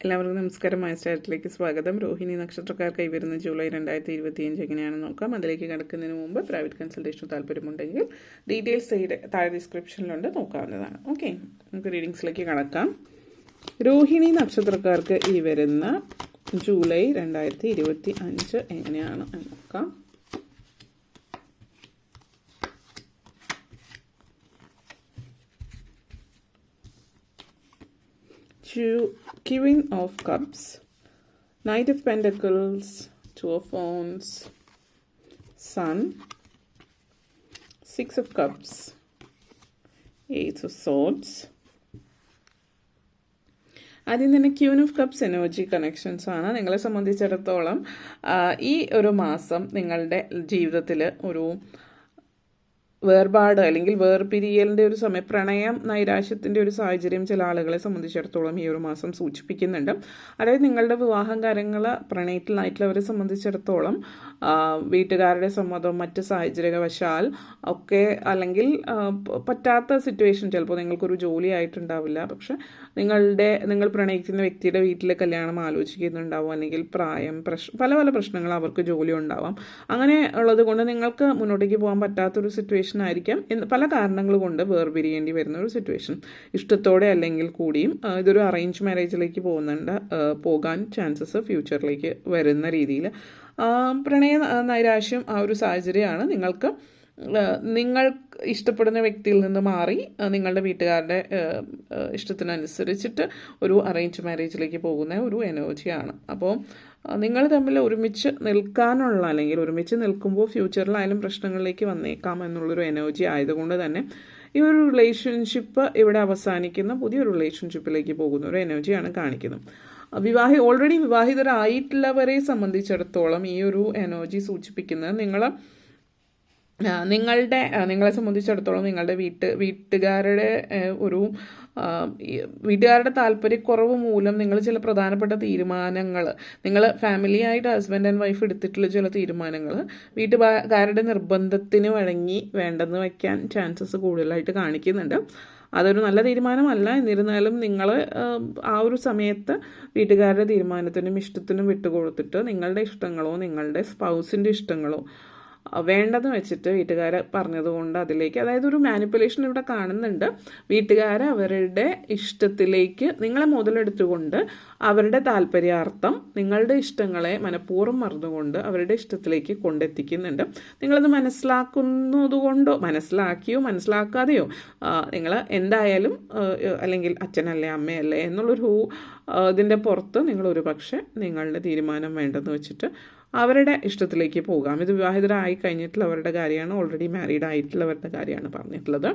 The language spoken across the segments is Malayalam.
എല്ലാവർക്കും നമസ്കാരം. ചാനലിലേക്ക് സ്വാഗതം. രോഹിണി നക്ഷത്രക്കാർ കൈവരുന്ന ജൂലൈ 2025 എങ്ങനെയാണെന്ന് നോക്കാം. അതിലേക്ക് കടക്കുന്നതിന് മുമ്പ് പ്രൈവറ്റ് കൺസൾട്ടേഷന് താല്പര്യമുണ്ടെങ്കിൽ ഡീറ്റെയിൽസ് താഴെ ഡിസ്ക്രിപ്ഷനിലുണ്ട്, നോക്കാവുന്നതാണ്. ഓക്കെ, നമുക്ക് റീഡിങ്സിലേക്ക് കടക്കാം. രോഹിണി നക്ഷത്രക്കാർക്ക് ഈ വരുന്ന ജൂലൈ 2025 എങ്ങനെയാണ് എന്ന് നോക്കാം. Queen of Cups, Knight of Pentacles, Two of Wands, Sun, Six of Cups, Eight of Swords. ആദ്യം തന്നെ queen of cups energy connections ആണ്. നിങ്ങളെ സംബന്ധിച്ചിടത്തോളം ഈ ഒരു മാസം നിങ്ങളുടെ ജീവിതത്തിൽ ഒരു വേർപാട് അല്ലെങ്കിൽ വേർപിരിയലിൻ്റെ ഒരു സമയം, പ്രണയം നൈരാശ്യത്തിൻ്റെ ഒരു സാഹചര്യം ചില ആളുകളെ സംബന്ധിച്ചിടത്തോളം ഈ ഒരു മാസം സൂചിപ്പിക്കുന്നുണ്ട്. അതായത് നിങ്ങളുടെ വിവാഹം കാര്യങ്ങൾ പ്രണയത്തിലായിട്ടുള്ളവരെ സംബന്ധിച്ചിടത്തോളം വീട്ടുകാരുടെ സമ്മതം, മറ്റ് സാഹചര്യവശാൽ ഒക്കെ, അല്ലെങ്കിൽ പറ്റാത്ത സിറ്റുവേഷൻ, ചിലപ്പോൾ നിങ്ങൾക്കൊരു ജോലി ആയിട്ടുണ്ടാവില്ല, പക്ഷെ നിങ്ങൾ പ്രണയിക്കുന്ന വ്യക്തിയുടെ വീട്ടിലെ കല്യാണം ആലോചിക്കുന്നുണ്ടാവും, അല്ലെങ്കിൽ പ്രായം, പല പല പ്രശ്നങ്ങൾ, അവർക്ക് ജോലി ഉണ്ടാവാം. അങ്ങനെ ഉള്ളത് കൊണ്ട് നിങ്ങൾക്ക് മുന്നോട്ടേക്ക് പോകാൻ പറ്റാത്തൊരു സിറ്റുവേഷൻ ആയിരിക്കാം. പല കാരണങ്ങൾ കൊണ്ട് വേർപിരിയേണ്ടി വരുന്ന ഒരു സിറ്റുവേഷൻ, ഇഷ്ടത്തോടെ അല്ലെങ്കിൽ കൂടിയും ഇതൊരു അറേഞ്ച് മാരേജിലേക്ക് പോകാൻ ചാൻസസ് ഫ്യൂച്ചറിലേക്ക് വരുന്ന രീതിയിൽ പ്രണയ നൈരാശ്യം ആ ഒരു സാഹചര്യമാണ്. നിങ്ങൾ ഇഷ്ടപ്പെടുന്ന വ്യക്തിയിൽ നിന്ന് മാറി നിങ്ങളുടെ വീട്ടുകാരുടെ ഇഷ്ടത്തിനനുസരിച്ചിട്ട് ഒരു അറേഞ്ച് മാരേജിലേക്ക് പോകുന്ന ഒരു എനർജിയാണ്. അപ്പോൾ നിങ്ങൾ തമ്മിൽ ഒരുമിച്ച് നിൽക്കാനുള്ള, അല്ലെങ്കിൽ ഒരുമിച്ച് നിൽക്കുമ്പോൾ ഫ്യൂച്ചറിലായാലും പ്രശ്നങ്ങളിലേക്ക് വന്നേക്കാം എന്നുള്ളൊരു എനർജി ആയതുകൊണ്ട് തന്നെ ഈ ഒരു റിലേഷൻഷിപ്പ് ഇവിടെ അവസാനിക്കുന്ന പുതിയൊരു റിലേഷൻഷിപ്പിലേക്ക് പോകുന്ന ഒരു എനർജിയാണ് കാണിക്കുന്നത്. ഓൾറെഡി വിവാഹിതരായിട്ടുള്ളവരെ സംബന്ധിച്ചിടത്തോളം ഈ ഒരു എനർജി സൂചിപ്പിക്കുന്നത് നിങ്ങളെ സംബന്ധിച്ചിടത്തോളം നിങ്ങളുടെ വീട്ടുകാരുടെ താല്പര്യക്കുറവ് മൂലം നിങ്ങൾ ചില പ്രധാനപ്പെട്ട തീരുമാനങ്ങൾ, നിങ്ങൾ ഫാമിലിയായിട്ട് ഹസ്ബൻഡ് ആൻഡ് വൈഫ് എടുത്തിട്ടുള്ള ചില തീരുമാനങ്ങൾ വീട്ടുകാരുടെ നിർബന്ധത്തിന് വഴങ്ങി വേണ്ടെന്ന് വയ്ക്കാൻ ചാൻസസ് കൂടുതലായിട്ട് കാണിക്കുന്നുണ്ട്. അതൊരു നല്ല തീരുമാനമല്ല. എന്നിരുന്നാലും നിങ്ങൾ ആ ഒരു സമയത്ത് വീട്ടുകാരുടെ തീരുമാനത്തിനും ഇഷ്ടത്തിനും വിട്ടുകൊടുത്തിട്ട് നിങ്ങളുടെ ഇഷ്ടങ്ങളോ നിങ്ങളുടെ സ്പൗസിൻ്റെ ഇഷ്ടങ്ങളോ വേണ്ടെന്ന് വെച്ചിട്ട് വീട്ടുകാർ പറഞ്ഞതുകൊണ്ട് അതിലേക്ക്, അതായത് ഒരു മാനിപ്പുലേഷൻ ഇവിടെ കാണുന്നുണ്ട്. വീട്ടുകാർ അവരുടെ ഇഷ്ടത്തിലേക്ക് നിങ്ങളെ മുതലെടുത്തുകൊണ്ട് അവരുടെ താല്പര്യാർത്ഥം നിങ്ങളുടെ ഇഷ്ടങ്ങളെ മനഃപൂർവ്വം മറന്നുകൊണ്ട് അവരുടെ ഇഷ്ടത്തിലേക്ക് കൊണ്ടെത്തിക്കുന്നുണ്ട്. നിങ്ങളത് മനസ്സിലാക്കുന്നതുകൊണ്ടോ മനസ്സിലാക്കിയോ മനസ്സിലാക്കാതെയോ നിങ്ങൾ എന്തായാലും, അല്ലെങ്കിൽ അച്ഛനല്ലേ അമ്മയല്ലേ എന്നുള്ളൊരു ഇതിൻ്റെ പുറത്ത് നിങ്ങളൊരു പക്ഷേ നിങ്ങളുടെ തീരുമാനം വേണ്ടെന്ന് വെച്ചിട്ട് അവരുടെ ഇഷ്ടത്തിലേക്ക് പോകാം. ഇത് വിവാഹിതരായി കഴിഞ്ഞിട്ടുള്ളവരുടെ കാര്യമാണ്, ഓൾറെഡി മാരീഡ് ആയിട്ടുള്ളവരുടെ കാര്യമാണ് പറഞ്ഞിട്ടുള്ളത്.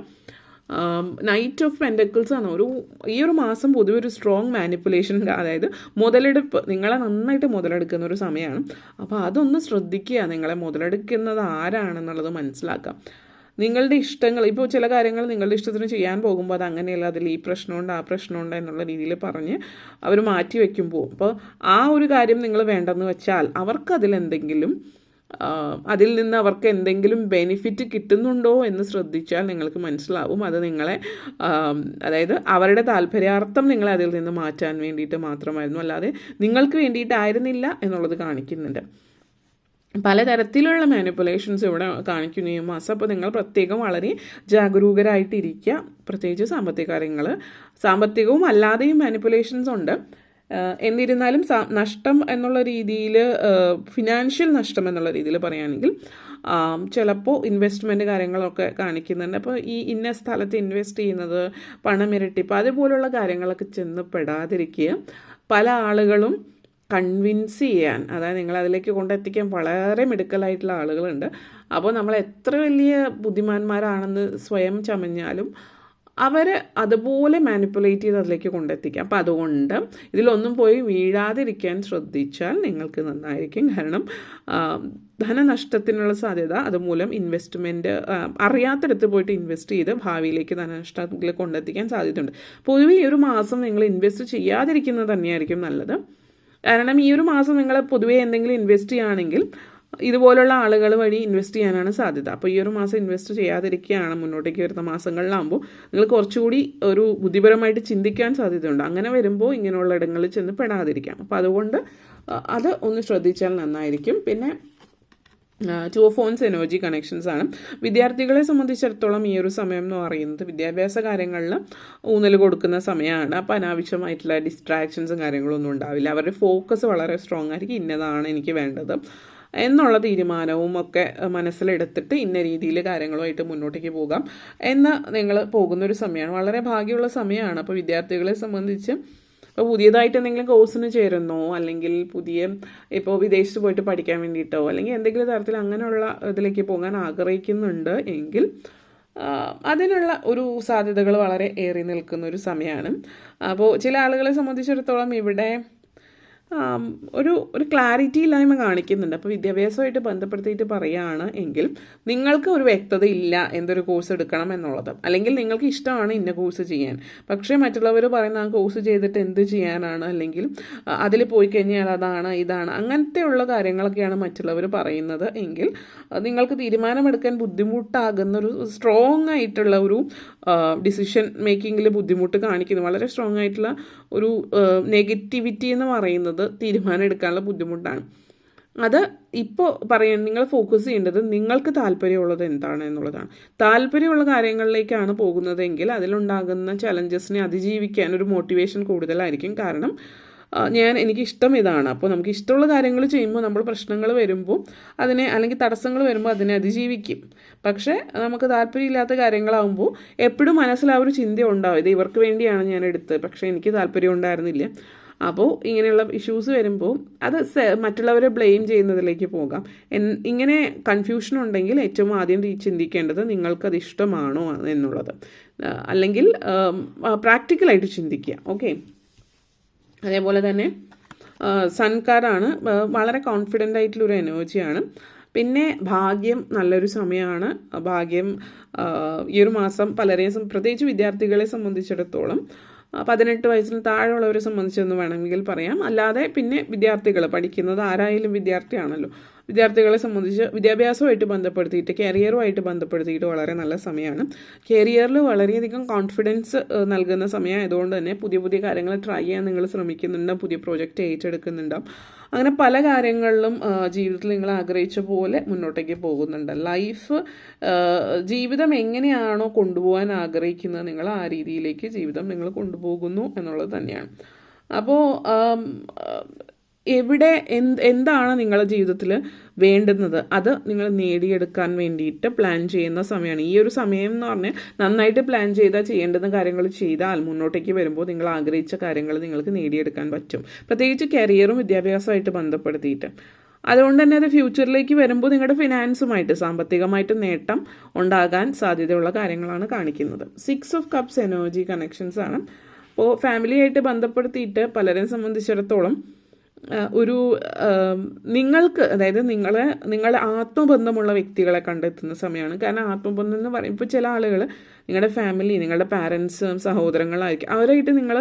നൈറ്റ് ഓഫ് പെൻഡക്കിൾസ് ആണ്. ഈ ഒരു മാസം പൊതുവെ ഒരു സ്ട്രോങ് മാനിപ്പുലേഷൻ, അതായത് മുതലെടുപ്പ്, നിങ്ങളെ നന്നായിട്ട് മുതലെടുക്കുന്ന ഒരു സമയമാണ്. അപ്പോൾ അതൊന്ന് ശ്രദ്ധിക്കുക. നിങ്ങളെ മുതലെടുക്കുന്നത് ആരാണെന്നുള്ളത് മനസ്സിലാക്കാം. നിങ്ങളുടെ ഇഷ്ടങ്ങൾ, ഇപ്പോൾ ചില കാര്യങ്ങൾ നിങ്ങളുടെ ഇഷ്ടത്തിന് ചെയ്യാൻ പോകുമ്പോൾ അത് അങ്ങനെയല്ല, അതിൽ ഈ പ്രശ്നമുണ്ട് ആ പ്രശ്നമുണ്ട് എന്നുള്ള രീതിയിൽ പറഞ്ഞ് അവർ മാറ്റി വയ്ക്കുമ്പോൾ, അപ്പോൾ ആ ഒരു കാര്യം നിങ്ങൾ വേണ്ടെന്ന് വെച്ചാൽ അതിൽ നിന്ന് അവർക്ക് എന്തെങ്കിലും ബെനിഫിറ്റ് കിട്ടുന്നുണ്ടോ എന്ന് ശ്രദ്ധിച്ചാൽ നിങ്ങൾക്ക് മനസ്സിലാവും. അത് അതായത് അവരുടെ താല്പര്യാർത്ഥം നിങ്ങളെ അതിൽ നിന്ന് മാറ്റാൻ വേണ്ടിയിട്ട് മാത്രമായിരുന്നു, അല്ലാതെ നിങ്ങൾക്ക് വേണ്ടിയിട്ടായിരുന്നില്ല എന്നുള്ളത് കാണിക്കുന്നുണ്ട്. പലതരത്തിലുള്ള മാനിപ്പുലേഷൻസ് ഇവിടെ കാണിക്കുന്നു ഈ മാസം. അപ്പോൾ നിങ്ങൾ പ്രത്യേകം വളരെ ജാഗരൂകരായിട്ടിരിക്കുക. പ്രത്യേകിച്ച് സാമ്പത്തികവും അല്ലാതെയും മാനിപ്പുലേഷൻസ് ഉണ്ട്. എന്നിരുന്നാലും നഷ്ടം എന്നുള്ള രീതിയിൽ, ഫിനാൻഷ്യൽ നഷ്ടം എന്നുള്ള രീതിയിൽ പറയുകയാണെങ്കിൽ ചിലപ്പോൾ ഇൻവെസ്റ്റ്മെൻറ്റ് കാര്യങ്ങളൊക്കെ കാണിക്കുന്നുണ്ട്. അപ്പോൾ ഈ ഇന്ന സ്ഥലത്ത് ഇൻവെസ്റ്റ് ചെയ്യുന്നത്, പണം ഇരട്ടിപ്പ്, അതുപോലുള്ള കാര്യങ്ങളൊക്കെ ചെന്ന് പെടാതിരിക്കുക. പല ആളുകളും കൺവിൻസ് ചെയ്യാൻ, അതായത് നിങ്ങളതിലേക്ക് കൊണ്ടെത്തിക്കാൻ വളരെ മിടുക്കലായിട്ടുള്ള ആളുകളുണ്ട്. അപ്പോൾ നമ്മൾ എത്ര വലിയ ബുദ്ധിമാന്മാരാണെന്ന് സ്വയം ചമഞ്ഞാലും അവർ അതുപോലെ മാനിപ്പുലേറ്റ് ചെയ്ത് അതിലേക്ക് കൊണ്ടെത്തിക്കാം. അപ്പോൾ അതുകൊണ്ട് ഇതിലൊന്നും പോയി വീഴാതിരിക്കാൻ ശ്രദ്ധിച്ചാൽ നിങ്ങൾക്ക് നന്നായിരിക്കും. കാരണം ധനനഷ്ടത്തിനുള്ള സാധ്യത, അതുമൂലം ഇൻവെസ്റ്റ്മെൻറ്റ് അറിയാത്തടത്ത് പോയിട്ട് ഇൻവെസ്റ്റ് ചെയ്ത് ഭാവിയിലേക്ക് ധനനഷ്ടത്തിൽ കൊണ്ടെത്തിക്കാൻ സാധ്യതയുണ്ട്. പൊതുവെ ഈ ഒരു മാസം നിങ്ങൾ ഇൻവെസ്റ്റ് ചെയ്യാതിരിക്കുന്നത് തന്നെയായിരിക്കും നല്ലത്. കാരണം ഈ ഒരു മാസം നിങ്ങൾ പൊതുവേ എന്തെങ്കിലും ഇൻവെസ്റ്റ് ചെയ്യുകയാണെങ്കിൽ ഇതുപോലുള്ള ആളുകൾ വഴി ഇൻവെസ്റ്റ് ചെയ്യാനാണ് സാധ്യത. അപ്പോൾ ഈ ഒരു മാസം ഇൻവെസ്റ്റ് ചെയ്യാതിരിക്കുകയാണ് മുന്നോട്ടേക്ക് വരുന്ന മാസങ്ങളിലാകുമ്പോൾ നിങ്ങൾ കുറച്ചുകൂടി ഒരു ബുദ്ധിപരമായിട്ട് ചിന്തിക്കാൻ സാധ്യതയുണ്ട്. അങ്ങനെ വരുമ്പോൾ ഇങ്ങനെയുള്ള ഇടങ്ങളിൽ ചെന്ന് പെടാതിരിക്കാം. അപ്പോൾ അതുകൊണ്ട് അത് ഒന്ന് ശ്രദ്ധിച്ചാൽ നന്നായിരിക്കും. പിന്നെ 2 of Wands എനർജി കണക്ഷൻസ് ആണ്. വിദ്യാർത്ഥികളെ സംബന്ധിച്ചിടത്തോളം ഈ ഒരു സമയം എന്ന് പറയുന്നത് വിദ്യാഭ്യാസ കാര്യങ്ങളിൽ ഊന്നൽ കൊടുക്കുന്ന സമയമാണ്. അപ്പോൾ അനാവശ്യമായിട്ടുള്ള ഡിസ്ട്രാക്ഷൻസും കാര്യങ്ങളൊന്നും ഉണ്ടാവില്ല. അവരുടെ ഫോക്കസ് വളരെ സ്ട്രോങ് ആയിരിക്കും. ഇന്നതാണ് എനിക്ക് വേണ്ടത് എന്നുള്ള തീരുമാനവും ഒക്കെ മനസ്സിലെടുത്തിട്ട് ഇന്ന രീതിയിൽ കാര്യങ്ങളുമായിട്ട് മുന്നോട്ടേക്ക് പോകാം എന്ന് നിങ്ങൾ പോകുന്നൊരു സമയമാണ്. വളരെ ഭാഗ്യമുള്ള സമയമാണ്. അപ്പോൾ വിദ്യാർത്ഥികളെ സംബന്ധിച്ച് ഇപ്പോൾ പുതിയതായിട്ട് എന്തെങ്കിലും കോഴ്സിന് ചേരുന്നോ, അല്ലെങ്കിൽ ഇപ്പോൾ വിദേശത്ത് പോയിട്ട് പഠിക്കാൻ വേണ്ടിയിട്ടോ, അല്ലെങ്കിൽ എന്തെങ്കിലും തരത്തിൽ അങ്ങനെയുള്ള ഇതിലേക്ക് പോകാൻ ആഗ്രഹിക്കുന്നുണ്ട് എങ്കിൽ അതിനുള്ള ഒരു സാധ്യതകൾ വളരെ ഏറി നിൽക്കുന്ന ഒരു സമയമാണ്. അപ്പോൾ ചില ആളുകളെ സംബന്ധിച്ചിടത്തോളം ഇവിടെ ഒരു ക്ലാരിറ്റി ഇല്ലായ്മ കാണിക്കുന്നുണ്ട്. അപ്പോൾ വിദ്യാഭ്യാസമായിട്ട് ബന്ധപ്പെടുത്തിയിട്ട് പറയുകയാണ് എങ്കിൽ നിങ്ങൾക്ക് ഒരു വ്യക്തത ഇല്ല എന്തൊരു കോഴ്സ് എടുക്കണം എന്നുള്ളത്. അല്ലെങ്കിൽ നിങ്ങൾക്ക് ഇഷ്ടമാണ് ഇന്ന കോഴ്സ് ചെയ്യാൻ, പക്ഷേ മറ്റുള്ളവർ പറയുന്ന ആ കോഴ്സ് ചെയ്തിട്ട് എന്ത് ചെയ്യാനാണ്, അല്ലെങ്കിൽ അതിൽ പോയി കഴിഞ്ഞാൽ അതാണ് ഇതാണ് അങ്ങനത്തെയുള്ള കാര്യങ്ങളൊക്കെയാണ് മറ്റുള്ളവർ പറയുന്നത് എങ്കിൽ നിങ്ങൾക്ക് തീരുമാനമെടുക്കാൻ ബുദ്ധിമുട്ടാകുന്നൊരു സ്ട്രോങ് ആയിട്ടുള്ള ഒരു ഡിസിഷൻ മേക്കിങ്ങിൽ ബുദ്ധിമുട്ട് കാണിക്കുന്നു. വളരെ സ്ട്രോങ് ആയിട്ടുള്ള ഒരു നെഗറ്റിവിറ്റി എന്ന് പറയുന്നത് തീരുമാനം എടുക്കാനുള്ള ബുദ്ധിമുട്ടാണ്. അത് ഇപ്പോൾ നിങ്ങൾ ഫോക്കസ് ചെയ്യേണ്ടത് നിങ്ങൾക്ക് താല്പര്യമുള്ളത് എന്താണ് എന്നുള്ളതാണ്. താല്പര്യമുള്ള കാര്യങ്ങളിലേക്കാണ് പോകുന്നതെങ്കിൽ അതിലുണ്ടാകുന്ന ചലഞ്ചസിനെ അതിജീവിക്കാൻ ഒരു മോട്ടിവേഷൻ കൂടുതലായിരിക്കും. കാരണം എനിക്കിഷ്ടം ഇതാണ്. അപ്പോൾ നമുക്ക് ഇഷ്ടമുള്ള കാര്യങ്ങൾ ചെയ്യുമ്പോൾ നമ്മൾ പ്രശ്നങ്ങൾ വരുമ്പോൾ അല്ലെങ്കിൽ തടസ്സങ്ങൾ വരുമ്പോൾ അതിനെ അതിജീവിക്കും. പക്ഷേ നമുക്ക് താല്പര്യമില്ലാത്ത കാര്യങ്ങളാകുമ്പോൾ എപ്പോഴും മനസ്സിൽ ആ ഒരു ചിന്ത ഉണ്ടാവും, ഇത് ഇവർക്ക് വേണ്ടിയാണ് ഞാൻ എടുത്തത്, പക്ഷേ എനിക്ക് താല്പര്യം ഉണ്ടായിരുന്നില്ല. അപ്പോൾ ഇങ്ങനെയുള്ള ഇഷ്യൂസ് വരുമ്പോൾ അത് മറ്റുള്ളവരെ ബ്ലെയിം ചെയ്യുന്നതിലേക്ക് പോകാം. ഇങ്ങനെ കൺഫ്യൂഷൻ ഉണ്ടെങ്കിൽ ഏറ്റവും ആദ്യം ചിന്തിക്കേണ്ടത് നിങ്ങൾക്കത് ഇഷ്ടമാണോ എന്നുള്ളത്, അല്ലെങ്കിൽ പ്രാക്ടിക്കലായിട്ട് ചിന്തിക്കുക. ഓക്കെ, അതേപോലെ തന്നെ സൺകാരാണ്, വളരെ കോൺഫിഡൻ്റ് ആയിട്ടുള്ളൊരു എനർജിയാണ്. പിന്നെ ഭാഗ്യം നല്ലൊരു സമയമാണ്. ഭാഗ്യം ഈ ഒരു മാസം പലരെയും പ്രത്യേകിച്ച് വിദ്യാർത്ഥികളെ സംബന്ധിച്ചിടത്തോളം 18 വയസ്സിന് താഴെയുള്ളവരെ സംബന്ധിച്ചൊന്നും വേണമെങ്കിൽ പറയാം. അല്ലാതെ പിന്നെ വിദ്യാർത്ഥികൾ പഠിക്കുന്നത് ആരായാലും വിദ്യാർത്ഥിയാണല്ലോ. വിദ്യാർത്ഥികളെ സംബന്ധിച്ച് വിദ്യാഭ്യാസവുമായിട്ട് ബന്ധപ്പെടുത്തിയിട്ട് കരിയറുമായിട്ട് ബന്ധപ്പെടുത്തിയിട്ട് വളരെ നല്ല സമയമാണ്. കരിയറിൽ വളരെയധികം കോൺഫിഡൻസ് നൽകുന്ന സമയമായതുകൊണ്ട് തന്നെ പുതിയ പുതിയ കാര്യങ്ങൾ ട്രൈ ചെയ്യാൻ നിങ്ങൾ ശ്രമിക്കുന്നുണ്ടാവും, പുതിയ പ്രോജക്റ്റ് ഏറ്റെടുക്കുന്നുണ്ടാവും. അങ്ങനെ പല കാര്യങ്ങളിലും ജീവിതത്തിൽ നിങ്ങൾ ആഗ്രഹിച്ച പോലെ മുന്നോട്ടേക്ക് പോകുന്നുണ്ട്. ജീവിതം എങ്ങനെയാണോ കൊണ്ടുപോകാൻ ആഗ്രഹിക്കുന്നത് നിങ്ങൾ ആ രീതിയിലേക്ക് ജീവിതം നിങ്ങൾ കൊണ്ടുപോകുന്നു എന്നുള്ളത് തന്നെയാണ്. അപ്പോൾ എന്താണ് നിങ്ങളുടെ ജീവിതത്തിൽ വേണ്ടുന്നത് അത് നിങ്ങൾ നേടിയെടുക്കാൻ വേണ്ടിയിട്ട് പ്ലാൻ ചെയ്യുന്ന സമയമാണ്. ഈ ഒരു സമയം എന്ന് പറഞ്ഞാൽ നന്നായിട്ട് പ്ലാൻ ചെയ്താൽ ചെയ്യേണ്ടുന്ന കാര്യങ്ങൾ ചെയ്താൽ മുന്നോട്ടേക്ക് വരുമ്പോൾ നിങ്ങൾ ആഗ്രഹിച്ച കാര്യങ്ങൾ നിങ്ങൾക്ക് നേടിയെടുക്കാൻ പറ്റും. പ്രത്യേകിച്ച് കരിയറും വിദ്യാഭ്യാസമായിട്ട് ബന്ധപ്പെടുത്തിയിട്ട്. അതുകൊണ്ട് തന്നെ അത് ഫ്യൂച്ചറിലേക്ക് വരുമ്പോൾ നിങ്ങളുടെ ഫിനാൻസുമായിട്ട് സാമ്പത്തികമായിട്ട് നേട്ടം ഉണ്ടാകാൻ സാധ്യതയുള്ള കാര്യങ്ങളാണ് കാണിക്കുന്നത്. 6 of Cups എനർജി കണക്ഷൻസ് ആണ്. അപ്പോൾ ഫാമിലിയായിട്ട് ബന്ധപ്പെടുത്തിയിട്ട് പലരെയും സംബന്ധിച്ചിടത്തോളം നിങ്ങൾക്ക്, അതായത് നിങ്ങളെ ആത്മബന്ധമുള്ള വ്യക്തികളെ കണ്ടെത്തുന്ന സമയമാണ്. കാരണം ആത്മബന്ധം എന്ന് പറയും, ഇപ്പോൾ ചില ആളുകൾ നിങ്ങളുടെ ഫാമിലി, നിങ്ങളുടെ പാരൻസും സഹോദരങ്ങളായിരിക്കും, അവരായിട്ട് നിങ്ങൾ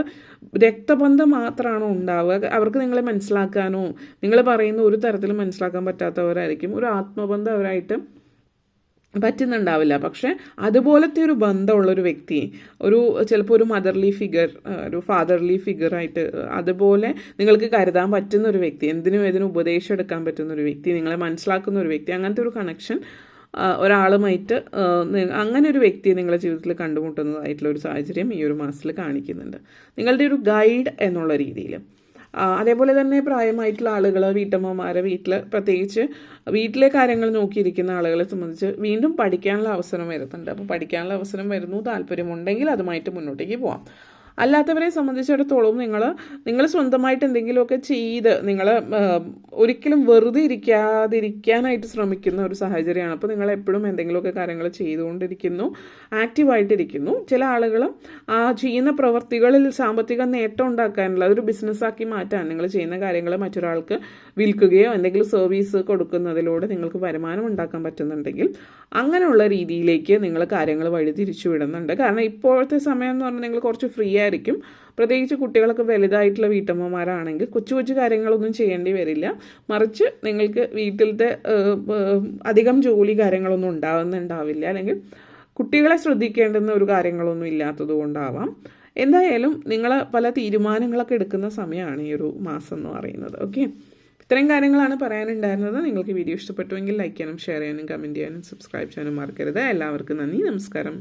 രക്തബന്ധം മാത്രമാണോ ഉണ്ടാവുക, അവർക്ക് നിങ്ങളെ മനസ്സിലാക്കാനോ നിങ്ങൾ പറയുന്ന ഒരു തരത്തിലും മനസ്സിലാക്കാൻ പറ്റാത്തവരായിരിക്കും. ഒരു ആത്മബന്ധം അവരായിട്ട് പറ്റുന്നുണ്ടാവില്ല. പക്ഷെ അതുപോലത്തെ ഒരു ബന്ധമുള്ളൊരു വ്യക്തി, ചിലപ്പോൾ ഒരു മദർലി ഫിഗർ, ഒരു ഫാദർലി ഫിഗറായിട്ട് അതുപോലെ നിങ്ങൾക്ക് കരുതാൻ പറ്റുന്ന ഒരു വ്യക്തി, ഏതിനും ഉപദേശം എടുക്കാൻ പറ്റുന്ന ഒരു വ്യക്തി, നിങ്ങളെ മനസ്സിലാക്കുന്ന ഒരു വ്യക്തി, അങ്ങനത്തെ ഒരു കണക്ഷൻ ഒരാളുമായിട്ട് അങ്ങനെ ഒരു വ്യക്തിയെ നിങ്ങളുടെ ജീവിതത്തിൽ കണ്ടുമുട്ടുന്നതായിട്ടുള്ള ഒരു സാഹചര്യം ഈ ഒരു മാസത്തിൽ കാണിക്കുന്നുണ്ട്, നിങ്ങളുടെ ഒരു ഗൈഡ് എന്നുള്ള രീതിയിൽ. അതേപോലെ തന്നെ പ്രായമായിട്ടുള്ള ആളുകൾ, വീട്ടമ്മമാരെ, പ്രത്യേകിച്ച് വീട്ടിലെ കാര്യങ്ങൾ നോക്കിയിരിക്കുന്ന ആളുകളെ സംബന്ധിച്ച് വീണ്ടും പഠിക്കാനുള്ള അവസരം വരുന്നുണ്ട്. അപ്പോൾ പഠിക്കാനുള്ള അവസരം വരുന്നു, താല്പര്യമുണ്ടെങ്കിൽ അതുമായിട്ട് മുന്നോട്ടേക്ക് പോകാം. അല്ലാത്തവരെ സംബന്ധിച്ചിടത്തോളം നിങ്ങൾ സ്വന്തമായിട്ട് എന്തെങ്കിലുമൊക്കെ ചെയ്ത് നിങ്ങൾ ഒരിക്കലും വെറുതെ ഇരിക്കാതിരിക്കാനായിട്ട് ശ്രമിക്കുന്ന ഒരു സാഹചര്യമാണ്. അപ്പോൾ നിങ്ങൾ എപ്പോഴും എന്തെങ്കിലുമൊക്കെ കാര്യങ്ങൾ ചെയ്തുകൊണ്ടിരിക്കുന്നു, ആക്റ്റീവായിട്ടിരിക്കുന്നു. ചില ആളുകൾ ആ ചെയ്യുന്ന പ്രവർത്തികളിൽ സാമ്പത്തിക നേട്ടം ഉണ്ടാക്കാനുള്ള അതൊരു ബിസിനസ്സാക്കി മാറ്റാൻ നിങ്ങൾ ചെയ്യുന്ന കാര്യങ്ങൾ മറ്റൊരാൾക്ക് വിൽക്കുകയോ എന്തെങ്കിലും സർവീസ് കൊടുക്കുന്നതിലൂടെ നിങ്ങൾക്ക് വരുമാനം ഉണ്ടാക്കാൻ പറ്റുന്നുണ്ടെങ്കിൽ അങ്ങനെയുള്ള രീതിയിലേക്ക് നിങ്ങൾ കാര്യങ്ങൾ വഴി തിരിച്ചു വിടുന്നുണ്ട്. കാരണം ഇപ്പോഴത്തെ സമയം എന്ന് പറഞ്ഞാൽ നിങ്ങൾ കുറച്ച് ഫ്രീ ആയിരിക്കും. പ്രത്യേകിച്ച് കുട്ടികളൊക്കെ വലുതായിട്ടുള്ള വീട്ടമ്മമാരാണെങ്കിൽ കൊച്ചു കൊച്ചു കാര്യങ്ങളൊന്നും ചെയ്യേണ്ടി വരില്ല. മറിച്ച് നിങ്ങൾക്ക് വീട്ടിലത്തെ അധികം ജോലി കാര്യങ്ങളൊന്നും ഉണ്ടാവില്ല, അല്ലെങ്കിൽ കുട്ടികളെ ശ്രദ്ധിക്കേണ്ടുന്ന ഒരു കാര്യങ്ങളൊന്നും ഇല്ലാത്തത് കൊണ്ടാവാം. എന്തായാലും നിങ്ങൾ പല തീരുമാനങ്ങളൊക്കെ എടുക്കുന്ന സമയമാണ് ഈ ഒരു മാസം എന്ന് പറയുന്നത്. ഓക്കെ, ഇത്രയും കാര്യങ്ങളാണ് പറയാനുണ്ടായിരുന്നത്. നിങ്ങൾക്ക് വീഡിയോ ഇഷ്ടപ്പെട്ടുവെങ്കിൽ ലൈക്ക് ചെയ്യാനും ഷെയർ ചെയ്യാനും കമൻറ്റ് ചെയ്യാനും സബ്സ്ക്രൈബ് ചെയ്യാനും മറക്കരുത്. എല്ലാവർക്കും നന്ദി, നമസ്കാരം.